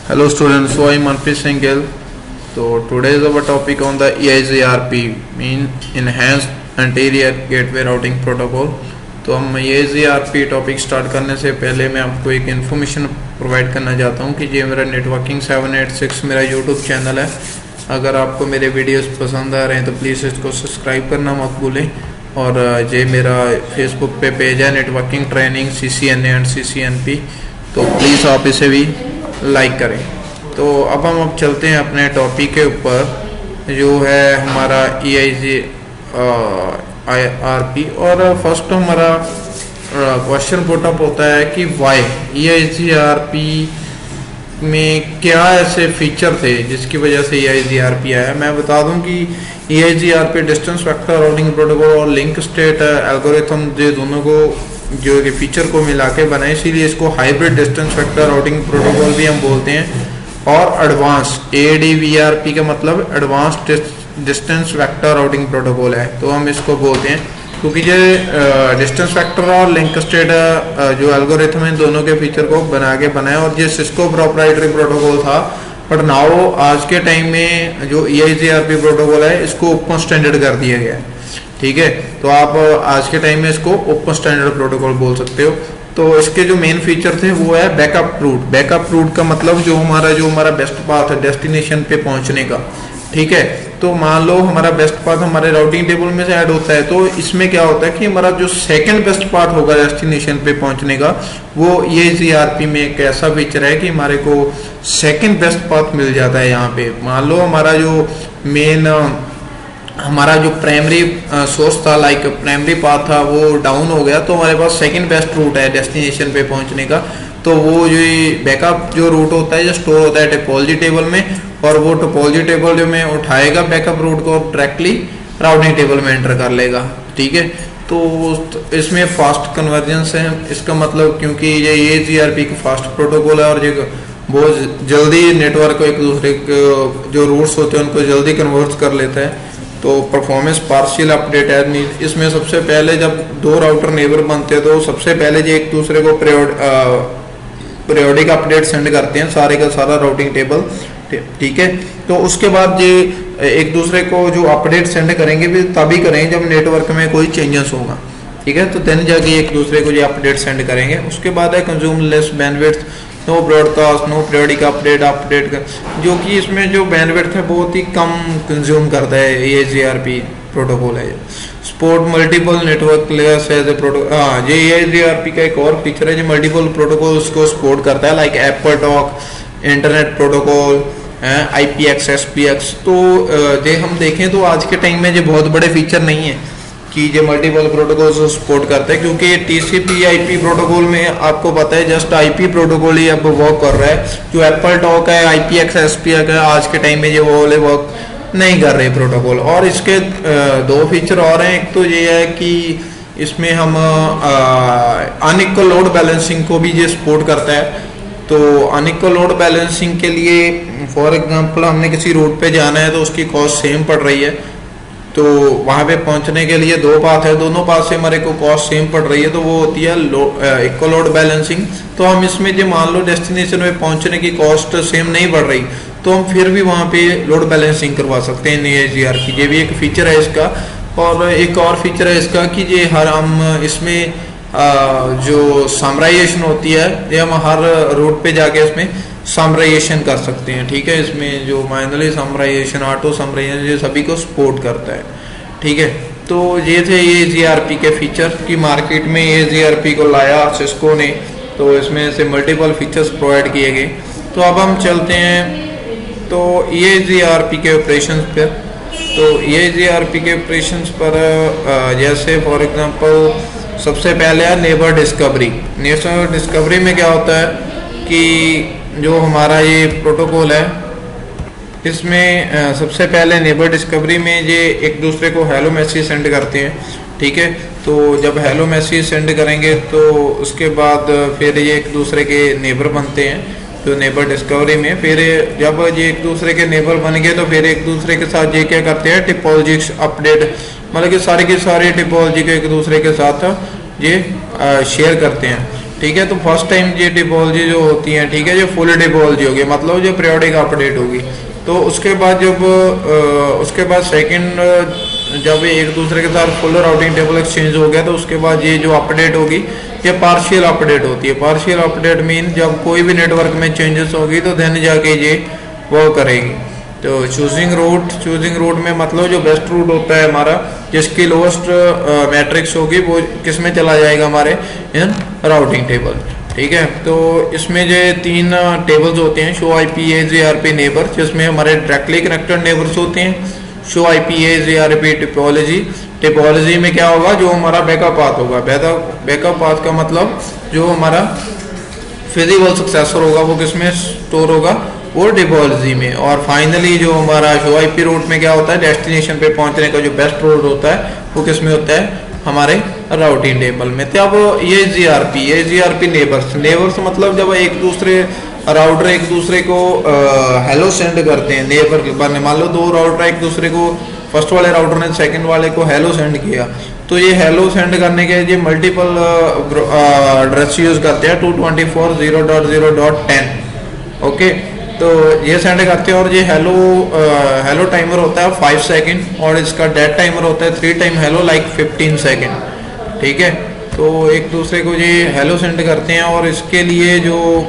Hello students, so I am Manpreet Singh Gill. So today is our topic on the EIGRP, mean Enhanced Anterior Gateway Routing Protocol. तो हम EIGRP topic start करने से पहले मैं आपको एक information provide करना चाहता हूँ कि ये मेरा नेटवर्किंग 786 मेरा यूट्यूब चैनल है। अगर आपको मेरे वीडियोस पसंद आ रहे हैं तो प्लीज़ इसको सब्सक्राइब करना मत भूलें। और ये मेरा फेसबुक पे पेज है networking training CCNA and CCNP, तो प्लीज़ आप इसे भी लाइक करें। तो अब हम चलते हैं अपने टॉपिक के ऊपर जो है हमारा EIGRP। और फर्स्ट हमारा क्वेश्चन पुटअप होता है कि वाई EIGRP में क्या ऐसे फीचर थे जिसकी वजह से EIGRP आया। मैं बता दूं कि EIGRP distance vector routing protocol और लिंक स्टेट एल्गोरिथम ये दोनों को जो कि फीचर को मिला के बनाए, इसीलिए इसको hybrid distance vector routing protocol भी हम बोलते हैं। और एडवांस ADVRP का मतलब advance distance vector routing protocol है, तो हम इसको बोलते हैं क्योंकि ये डिस्टेंस वेक्टर और लिंक स्टेट जो एल्गोरिथम है दोनों के फीचर को बना के बनाया। और ये सिस्को प्रोप्राइटरी प्रोटोकॉल था, बट नाउ आज के टाइम में जो EIGRP प्रोटोकॉल है इसको ओपन स्टैंडर्ड कर दिया गया है। ठीक है, तो आप आज के टाइम में इसको ओपन स्टैंडर्ड प्रोटोकॉल बोल सकते हो। तो इसके जो मेन फीचर थे वो है बैकअप रूट। बैकअप रूट का मतलब जो हमारा बेस्ट पाथ है डेस्टिनेशन पे पहुंचने का। ठीक है, तो मान लो हमारा बेस्ट पाथ हमारे राउटिंग टेबल में से ऐड होता है, तो इसमें क्या होता है कि हमारा जो सेकंड बेस्ट पाथ होगा डेस्टिनेशन पे पहुंचने का, वो EIGRP में एक ऐसा फीचर है कि हमारे को सेकंड बेस्ट पाथ मिल जाता है। यहाँ पे मान लो हमारा जो मेन हमारा जो प्राइमरी सोर्स था, लाइक प्राइमरी पाथ था, वो डाउन हो गया, तो हमारे पास सेकंड बेस्ट रूट है डेस्टिनेशन पे पहुंचने का। तो वो जो बैकअप जो रूट होता है जो स्टोर होता है टोपोलॉजी टेबल में, और वो टोपोलॉजी टेबल जो में उठाएगा बैकअप रूट को डायरेक्टली राउटिंग टेबल में एंटर कर लेगा। ठीक है, तो इसमें फास्ट कन्वर्जेंस है। इसका मतलब क्योंकि ये EIGRP का फास्ट प्रोटोकॉल है और ये बहुत जल्दी नेटवर्क को एक दूसरे के जो रूट्स होते हैं उनको जल्दी कन्वर्ट कर लेता है। तो परफॉर्मेंस पार्शियल अपडेट है। इसमें सबसे पहले जब दो राउटर नेबर बनते हैं तो सबसे पहले जो एक दूसरे को पीरियोडिक अपडेट सेंड करते हैं सारे का सारा राउटिंग टेबल। ठीक है, तो उसके बाद ये एक दूसरे को जो अपडेट सेंड करेंगे भी तभी करेंगे जब नेटवर्क में कोई चेंजेस होगा। ठीक है, तो देन जाके एक दूसरे को ये अपडेट सेंड करेंगे। उसके बाद है consume less bandwidth, no broadcast, no periodic update जो कि इसमें जो बैंडविड्थ है बहुत ही कम कंज्यूम करता है। EIGRP प्रोटोकॉल है, support multiple network layers as a protocol. हाँ, ये EIGRP का एक और फीचर है जो मल्टीपल प्रोटोकॉल्स को सपोर्ट करता है, like Apple talk, internet protocol, IPX, SPX। तो ये हम देखें तो आज के टाइम में ये बहुत बड़े फीचर नहीं है कि ये मल्टीपल प्रोटोकॉल को सपोर्ट करता है, क्योंकि TCP/IP प्रोटोकॉल में आपको पता है जस्ट IP प्रोटोकॉल ही अब वर्क कर रहा है। जो एप्पल टॉक है, IPX, SPX है, आज के टाइम में ये वो वाले वर्क नहीं कर रहे प्रोटोकॉल। और इसके दो फीचर और हैं। एक तो ये है कि इसमें हम अनइक्वल लोड बैलेंसिंग को भी ये सपोर्ट करता है। तो अनइक्वल लोड बैलेंसिंग के लिए फॉर एग्जांपल हमने किसी रूट पे जाना है तो उसकी कॉस्ट सेम पड़ रही है, तो वहां पे पहुंचने के लिए दो पाथ है, दोनों पाथ से हमारे को कॉस्ट सेम पड़ रही है, तो वो होती है इक्वल लोड बैलेंसिंग। तो हम इसमें जो मान लो डेस्टिनेशन में पहुंचने की कॉस्ट सेम नहीं बढ़ रही तो हम फिर भी वहां पे लोड बैलेंसिंग करवा सकते हैं EIGRP। ये भी एक फीचर है इसका। और एक और फीचर है इसका कि ये हर हम इसमें जो समराइजेशन होती है ये हम हर रूट पे जाके इसमें समराइजेशन कर सकते हैं। ठीक है, इसमें जो मैनुअली समराइजेशन, ऑटो समराइजेशन, ये सभी को सपोर्ट करता है। ठीक है, तो ये थे EIGRP के फीचर कि मार्केट में EIGRP को लाया सिस्को ने, तो इसमें से मल्टीपल फीचर्स प्रोवाइड किए गए। तो अब हम चलते हैं तो EIGRP के ऑपरेशंस पर। तो EIGRP के ऑपरेशंस पर जैसे फॉर एग्जांपल सबसे पहले है नेबर डिस्कवरी। नेबर डिस्कवरी में क्या होता है कि जो हमारा ये प्रोटोकॉल है इसमें सबसे पहले नेबर डिस्कवरी में ये एक दूसरे को हेलो मैसेज सेंड करते हैं। ठीक है, तो जब हेलो मैसेज सेंड करेंगे तो उसके बाद फिर ये एक दूसरे के नेबर बनते हैं जो नेबर डिस्कवरी में। फिर जब ये एक दूसरे के नेबर बन गए तो फिर एक दूसरे के साथ ये क्या करते हैं टिपोलॉजी अपडेट, मतलब कि सारी की सारी टिपोलॉजी को एक दूसरे के साथ ये शेयर करते हैं। ठीक है। तो फर्स्ट टाइम ये टोपोलॉजी जो होती है, ठीक है, जो फुल टोपोलॉजी होगी, मतलब जो पीरियोडिक अपडेट होगी। तो उसके बाद जब उसके बाद सेकंड जब एक दूसरे के साथ फुल राउटिंग टेबल एक्सचेंज हो गया, तो उसके बाद ये जो अपडेट होगी ये पार्शियल अपडेट होती है। पार्शियल अपडेट मीन जब कोई भी नेटवर्क में चेंजेस होगी तो देन जाके ये वो करेगी। तो चूजिंग रूट में मतलब जो बेस्ट रूट होता है हमारा, जिसकी लोएस्ट मैट्रिक्स होगी, वो किस में चला जाएगा, हमारे इन राउटिंग टेबल। ठीक है। तो इसमें जो 3 टेबल्स होते हैं, शो आईपी, एजीआरपी, नेबर, जिसमें हमारे डायरेक्टली कनेक्टेड नेबर्स होते हैं। शो आईपी, एजीआरपी, टिपोलॉजी में क्या होगा, जो हमारा बैकअप पाथ होगा। बैकअप पाथ का मतलब जो हमारा फिजिकल सक्सेसर होगा वो किसमें स्टोर होगा, वो टिपोलॉजी में। और फाइनली जो हमारा शो आईपी रूट में क्या होता है, डेस्टिनेशन पे पहुंचने का जो बेस्ट रूट होता है वो किसमें होता है, हमारे राउटिंग टेबल में। तो अब ये जीआरपी नेबर्स मतलब जब एक दूसरे राउटर एक दूसरे को हेलो सेंड करते हैं, नेबर के बारे में मान लो 2 राउटर एक दूसरे को, फर्स्ट वाले राउटर ने सेकंड वाले को हेलो सेंड किया, तो ये हेलो सेंड करने के लिए मल्टीपल एड्रेस यूज करते हैं 224.0.0.10। ओके। तो ये सेंड करते हैं और ये हेलो टाइमर होता है 5 सेकंड और इसका डेड टाइमर होता है 3 टाइम हेलो लाइक 15 सेकंड। ठीक है। तो एक दूसरे को ये हेलो सेंड करते हैं और इसके लिए जो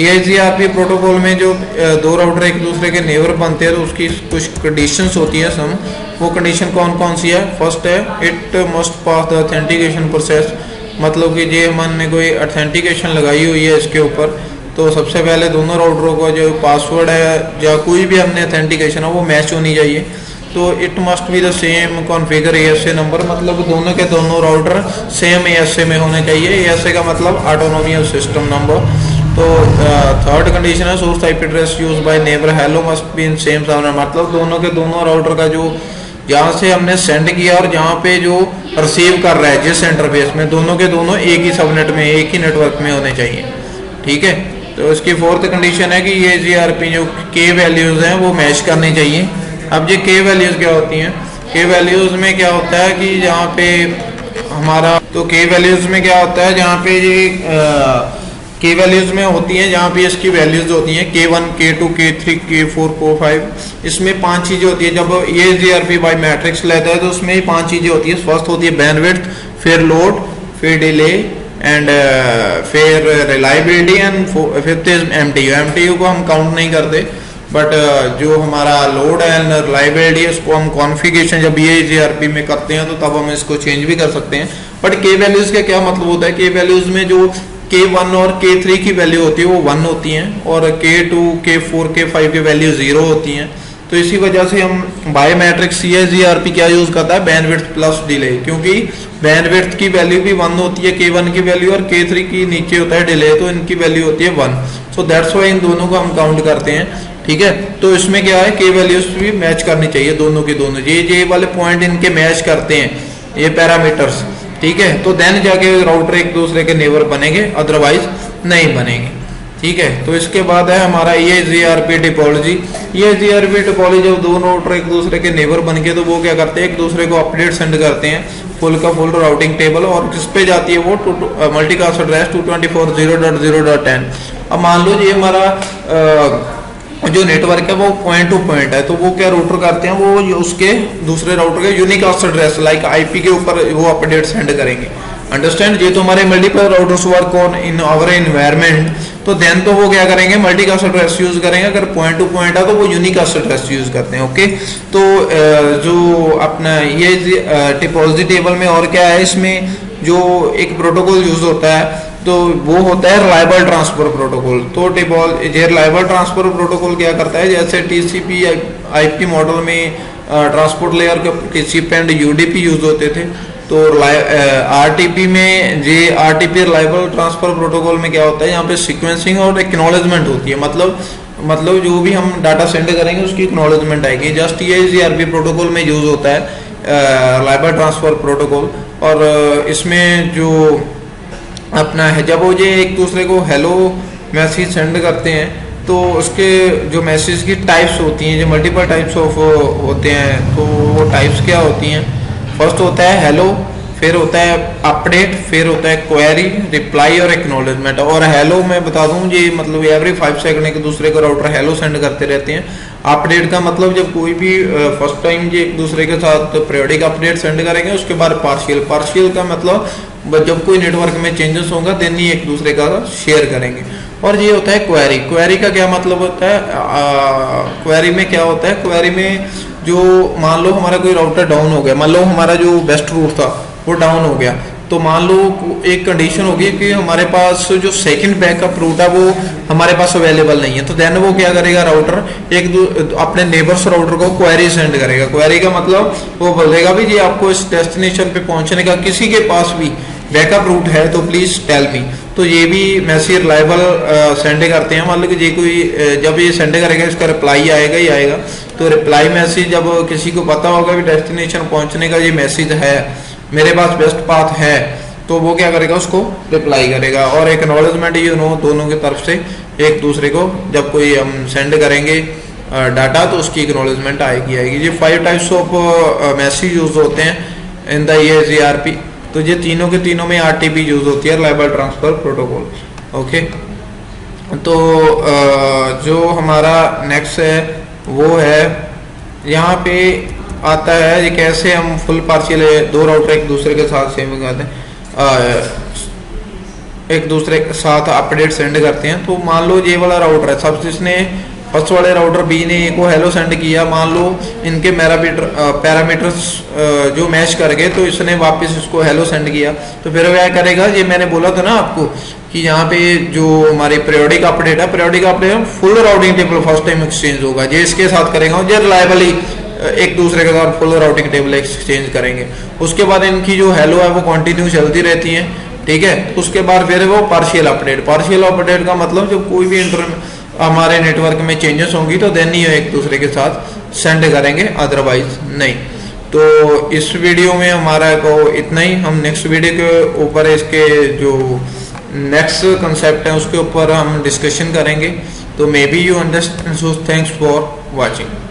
एजीआरपी प्रोटोकॉल में जो 2 राउटर एक दूसरे के नेबर बनते हैं तो उसकी कुछ कंडीशंस होती है सम। वो कंडीशन कौन कौन सी है, फर्स्ट है it must pass the authentication process, मतलब कि ये हमने कोई ऑथेंटिकेशन लगाई हुई है इसके ऊपर, तो सबसे पहले दोनों राउटरों को जो पासवर्ड है या कोई भी हमने ऑथेंटिकेशन है वो मैच होनी चाहिए। तो it must be the same configure ASA number, मतलब दोनों के दोनों राउटर सेम एएसए में होने चाहिए। एएसए का मतलब ऑटोनोमस सिस्टम नंबर। तो थर्ड कंडीशन है source IP address use by neighbour hello must be in same server, मतलब दोनों के दोनों राउटर का जो जहाँ से हमने सेंड किया और जहाँ पे जो रिसीव कर रहा है जिस इंटरफेस में, दोनों के दोनों एक ही सबनेट में, एक ही नेटवर्क में होने चाहिए। ठीक है। तो इसकी फोर्थ कंडीशन है कि ये जीआरपी जो के वैल्यूज हैं वो मैच करनी चाहिए। अब ये के वैल्यूज क्या होती हैं, के वैल्यूज में क्या होता है कि जहाँ पे हमारा, तो के वैल्यूज में क्या होता है, जहाँ पे ये के वैल्यूज में होती हैं, जहाँ पे इसकी वैल्यूज होती हैं K1, K2, K3, K4, K5, इसमें 5 चीजें होती है। जब ये जीआरपी बाय मैट्रिक्स लेता है तो उसमें 5 चीजें होती है। फर्स्ट होती है बैंडविड्थ, फिर लोड, फिर डिले एंड फिर reliability and fifth is MTU. MTU को हम काउंट नहीं करते, बट जो हमारा लोड एंड रिलायबिलिटी है उसको हम कॉन्फ़िगरेशन जब ये जीआरपी में करते हैं तो तब हम इसको चेंज भी कर सकते हैं। बट के वैल्यूज का क्या मतलब होता है, के वैल्यूज में जो K1 और K3 की वैल्यू होती है वो 1 होती हैं और K2, K4, K5 की वैल्यू 0 होती हैं। तो इसी वजह से हम बाय मैट्रिक्स जीआरपी क्या यूज करता है, बैंडविड्थ प्लस डिले, क्योंकि बैंडविड्थ की वैल्यू भी 1 होती है K1 की वैल्यू और K3 की नीचे होता है डिले, तो इनकी वैल्यू होती है 1। सो दैट्स व्हाई इन दोनों को हम काउंट करते हैं। ठीक है। तो इसमें क्या है, के वैल्यूज भी मैच करनी चाहिए दोनों के दोनों, ये वाले पॉइंट इनके मैच करते हैं ये पैरामीटर्स। ठीक है। तो देन जाके राउटर एक दूसरे के नेबर बनेंगे, अदरवाइज नहीं बनेंगे। ठीक है। तो इसके बाद है हमारा ये जीआरपी टोपोलॉजी। ये जीआरपी टोपोलॉजी जब दोनों राउटर एक दूसरे के नेबर बन के तो वो क्या करते हैं, एक दूसरे को अपडेट सेंड करते हैं फुल का फुल राउटिंग टेबल, और किस पे जाती है वो मल्टीकास्ट एड्रेस 224.0.0.10। अब मान लो ये हमारा जो नेटवर्क है वो पॉइंट टू पॉइंट है, तो वो क्या राउटर करते हैं, वो उसके दूसरे राउटर के यूनिकास्ट एड्रेस लाइक आईपी के ऊपर वो अपडेट सेंड करेंगे। अंडरस्टैंड। ये तो हमारे multiple routers work on in our environment, तो देन तो वो क्या करेंगे, मल्टीकास्ट एड्रेस यूज करेंगे। अगर पॉइंट टू पॉइंट है तो वो यूनिकास्ट एड्रेस यूज करते हैं। ओके। तो जो अपना ये टोपोलॉजी टेबल में और क्या है, इसमें जो एक प्रोटोकॉल यूज होता है तो वो होता है रिलायबल ट्रांसफर प्रोटोकॉल। तो रिलायबल ट्रांसफर प्रोटोकॉल क्या करता है, जैसे टीसीपी आईपी मॉडल में ट्रांसपोर्ट लेयर के टीसीपी एंड यूडीपी यूज होते थे, तो आरटीपी में जे आरटीपी रिलायबल ट्रांसफर प्रोटोकॉल में क्या होता है, यहाँ पे सीक्वेंसिंग और एक्नॉलेजमेंट होती है, मतलब जो भी हम डाटा सेंड करेंगे उसकी एक्नॉलेजमेंट आएगी। जस्ट ये जीआरपी प्रोटोकॉल में यूज होता है रिलायबल ट्रांसफर प्रोटोकॉल। और इसमें जो अपना है, जब वो ये एक दूसरे को हेलो मैसेज सेंड करते हैं तो उसके जो मैसेज की टाइप्स होती हैं, जो मल्टीपल टाइप्स ऑफ होते हैं, तो वो टाइप्स क्या होती हैं, फर्स्ट होता है हेलो, फिर होता है अपडेट, फिर होता है क्वेरी, रिप्लाई और एक्नॉलेजमेंट। और हेलो मैं बता दूं, ये मतलब एवरी 5 सेकंड एक दूसरे को राउटर हेलो सेंड करते रहते हैं। अपडेट का मतलब जब कोई भी फर्स्ट टाइम ये एक दूसरे के साथ पीरियोडिक अपडेट सेंड करेंगे, उसके बाद पार्शियल का मतलब जब कोई नेटवर्क में चेंजेस होगा देन ही एक दूसरे का शेयर करेंगे। और ये होता है क्वेरी का क्या मतलब होता है, क्वेरी में क्या होता है, क्वेरी में जो मान लो हमारा कोई राउटर डाउन हो गया, मान लो हमारा जो बेस्ट रूट था वो डाउन हो गया, तो मान लो एक कंडीशन होगी कि हमारे पास जो सेकंड बैकअप रूट है वो हमारे पास अवेलेबल नहीं है, तो देन वो क्या करेगा, राउटर अपने नेबर्स राउटर को क्वेरी सेंड करेगा। क्वेरी का मतलब वो बोलेगा भी जी आपको इस डेस्टिनेशन पे पहुंचने का किसी के पास भी बैकअप रूट है तो प्लीज टेल मी। तो ये भी मैसेज रिलायबल सेंड करते हैं, मान लो कि ये कोई जब ये सेंड करेगा इसका रिप्लाई आएगा ही आएगा, तो रिप्लाई मैसेज जब किसी को पता होगा कि डेस्टिनेशन पहुंचने का ये मैसेज है, मेरे पास बेस्ट पाथ है, तो वो क्या करेगा, उसको रिप्लाई करेगा। और एक्नॉलेजमेंट दोनों की तरफ से एक दूसरे को जब कोई हम सेंड करेंगे डाटा तो उसकी एक्नॉलेजमेंट आएगी। ये 5 टाइप्स ऑफ मैसेज यूज होते हैं इन द ERP। तो ये तीनों के तीनों में RTP यूज होती है, रिलायबल ट्रांसफर प्रोटोकॉल। ओके, तो जो हमारा नेक्स्ट है वो है यहाँ पे आता है ये कैसे हम फुल पार्शियल दो राउटर एक दूसरे के साथ सेम करते हैं, एक दूसरे के साथ अपडेट सेंड करते हैं। तो मान लो ये वाला राउटर है, सब जिसने फर्स्ट वाले राउटर बी ने को हेलो सेंड किया, मान लो इनके पैरामीटर्स जो मैच कर गए तो इसने वापस इसको हेलो सेंड किया, तो फिर क्या करेगा, ये मैंने बोला था ना आपको कि यहाँ पे जो हमारे periodic update full routing table first time exchange होगा, ये इसके साथ करेगा, ये रिलायबली एक दूसरे के साथ फुल राउटिंग टेबल एक्सचेंज करेंगे। उसके बाद इनकी जो हेलो है वो कंटिन्यू चलती रहती है, ठीक है। उसके बाद फिर वो पार्शियल अपडेट का मतलब जब कोई भी हमारे नेटवर्क में चेंजेस होंगी तो देन ही एक दूसरे के साथ सेंड करेंगे, अदरवाइज नहीं। तो इस वीडियो में हमारा को इतना ही, हम नेक्स्ट वीडियो के ऊपर इसके जो नेक्स्ट कंसेप्ट है उसके ऊपर हम डिस्कशन करेंगे। तो may be you understand, so thanks for watching.